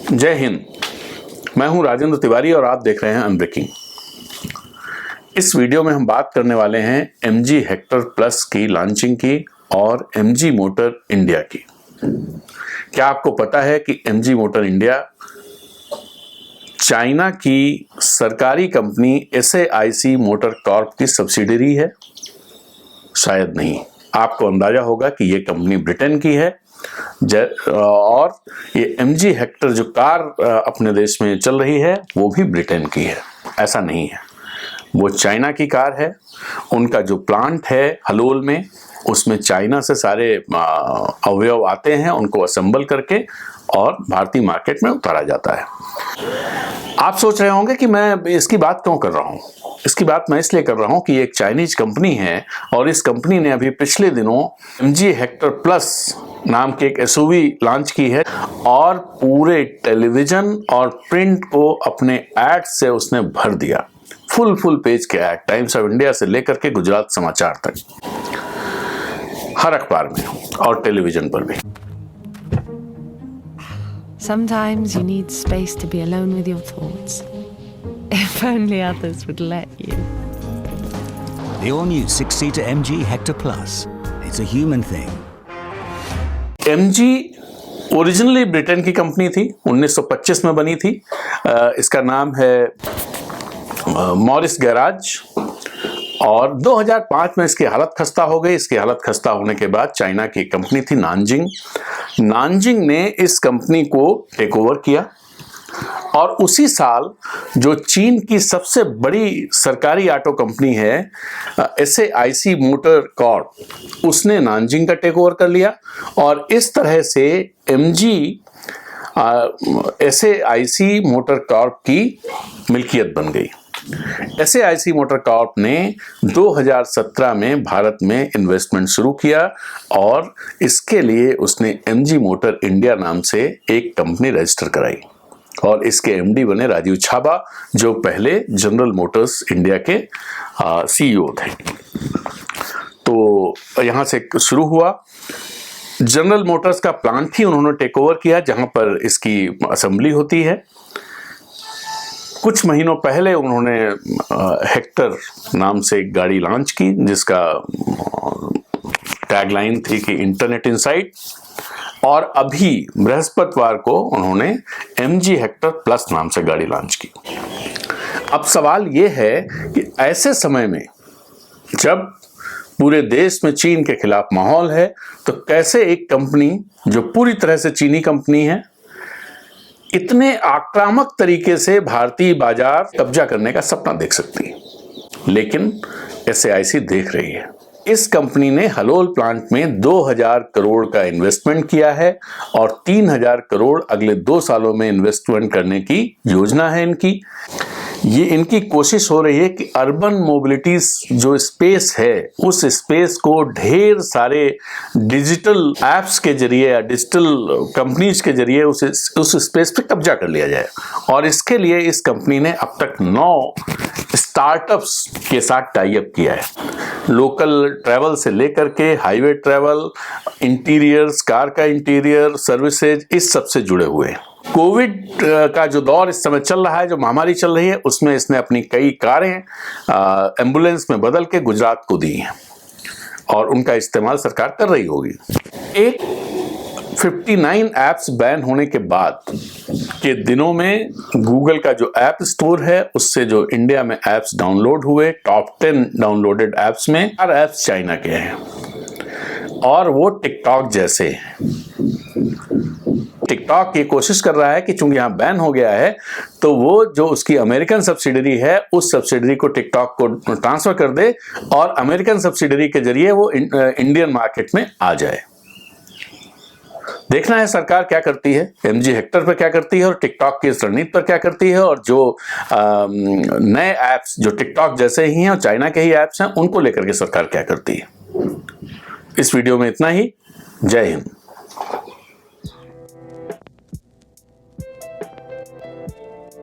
जय हिंद। मैं हूं राजेंद्र तिवारी और आप देख रहे हैं अनब्रेकिंग। इस वीडियो में हम बात करने वाले हैं MG हेक्टर प्लस की लॉन्चिंग की और MG मोटर इंडिया की। क्या आपको पता है कि MG मोटर इंडिया चाइना की सरकारी कंपनी SAIC मोटर कॉर्प की सब्सिडियरी है? शायद नहीं। आपको अंदाजा होगा कि ये कंपनी ब्रिटेन की है और ये MG हेक्टर जो कार अपने देश में चल रही है वो भी ब्रिटेन की है। ऐसा नहीं है, वो चाइना की कार है। उनका जो प्लांट है हलोल में, उसमें चाइना से सारे अवयव आते हैं, उनको असेंबल करके और भारतीय मार्केट में उतारा जाता है। आप सोच रहे होंगे कि मैं इसकी बात क्यों कर रहा हूँ। इसकी बात मैं इसलिए कर रहा हूँ कि एक चाइनीज कंपनी है और इस कंपनी ने अभी पिछले दिनों MG हेक्टर प्लस नाम की एक SUV लॉन्च की है और पूरे टेलीविजन और प्रिंट को अपने एड से उसने भर दिया। फुल पेज के एड, टाइम्स ऑफ इंडिया से लेकर के गुजरात समाचार तक, हर अखबार में और टेलीविजन पर भी। Sometimes you need space to be alone with your thoughts. If only others would let you. The all-new 6-seater MG Hector Plus. It's a human thing. MG originally Britain की कंपनी थी, 1925 में बनी थी। इसका नाम है मॉरिस गैराज और 2005 में इसकी हालत खस्ता हो गई। इसकी हालत खस्ता होने के बाद चाइना की कंपनी थी नानजिंग ने इस कंपनी को टेक ओवर किया और उसी साल जो चीन की सबसे बड़ी सरकारी ऑटो कंपनी है SAIC मोटर कॉर्प, उसने नानजिंग का टेक ओवर कर लिया और इस तरह से MG SAIC मोटर कॉर्प की मिल्कियत बन गई। SAIC मोटर कॉर्प ने 2017 में भारत में इन्वेस्टमेंट शुरू किया और इसके लिए उसने MG मोटर इंडिया नाम से एक कंपनी रजिस्टर कराई और इसके MD बने राजीव छाबा, जो पहले जनरल मोटर्स इंडिया के CEO थे। तो यहाँ से शुरू हुआ। जनरल मोटर्स का प्लांट ही उन्होंने टेक ओवर किया जहाँ पर इसकी असेंबली होती है। कुछ महीनों पहले उन्होंने हेक्टर नाम से एक गाड़ी लॉन्च की जिसका टैगलाइन थी कि इंटरनेट इनसाइड, और अभी बृहस्पतिवार को उन्होंने MG हेक्टर प्लस नाम से गाड़ी लॉन्च की। अब सवाल यह है कि ऐसे समय में जब पूरे देश में चीन के खिलाफ माहौल है, तो कैसे एक कंपनी जो पूरी तरह से चीनी कंपनी है इतने आक्रामक तरीके से भारतीय बाजार कब्जा करने का सपना देख सकती है। लेकिन SAIC देख रही है। इस कंपनी ने हलोल प्लांट में 2000 करोड़ का इन्वेस्टमेंट किया है और 3000 करोड़ अगले 2 सालों में इन्वेस्टमेंट करने की योजना है इनकी। ये इनकी कोशिश हो रही है कि अर्बन मोबिलिटी जो स्पेस है, उस स्पेस को ढेर सारे डिजिटल एप्स के जरिए या डिजिटल कंपनीज के जरिए उस स्पेस पे कब्जा कर लिया जाए। और इसके लिए इस कंपनी ने अब तक 9 स्टार्टअप्स के साथ टाई अप किया है। लोकल ट्रैवल से लेकर के हाईवे ट्रैवल, इंटीरियर्स, कार का इंटीरियर, सर्विसेज, इस सब से जुड़े हुए हैं। कोविड का जो दौर इस समय चल रहा है, जो महामारी चल रही है, उसमें इसने अपनी कई कारें एम्बुलेंस में बदल के गुजरात को दी हैं और उनका इस्तेमाल सरकार कर रही होगी। एक 59 ऐप्स बैन होने के बाद के दिनों में गूगल का जो ऐप स्टोर है उससे जो इंडिया में ऐप्स डाउनलोड हुए, टॉप 10 डाउनलोडेड ऐप्स में 4 ऐप्स चाइना के हैं और वो टिकटॉक जैसे हैं। टिकटॉक ये कोशिश कर रहा है कि चूंकि यहाँ बैन हो गया है तो वो जो उसकी अमेरिकन सब्सिडरी है उस सब्सिडरी को टिकटॉक को ट्रांसफर कर दे और अमेरिकन सब्सिडरी के जरिए वो इंडियन मार्केट में आ जाए। देखना है सरकार क्या करती है, MG हेक्टर पर क्या करती है और टिकटॉक की इस रणनीति पर क्या करती है, और जो नए ऐप्स जो टिकटॉक जैसे ही हैं और चाइना के ही ऐप्स हैं उनको लेकर के सरकार क्या करती है। इस वीडियो में इतना ही। जय हिंद।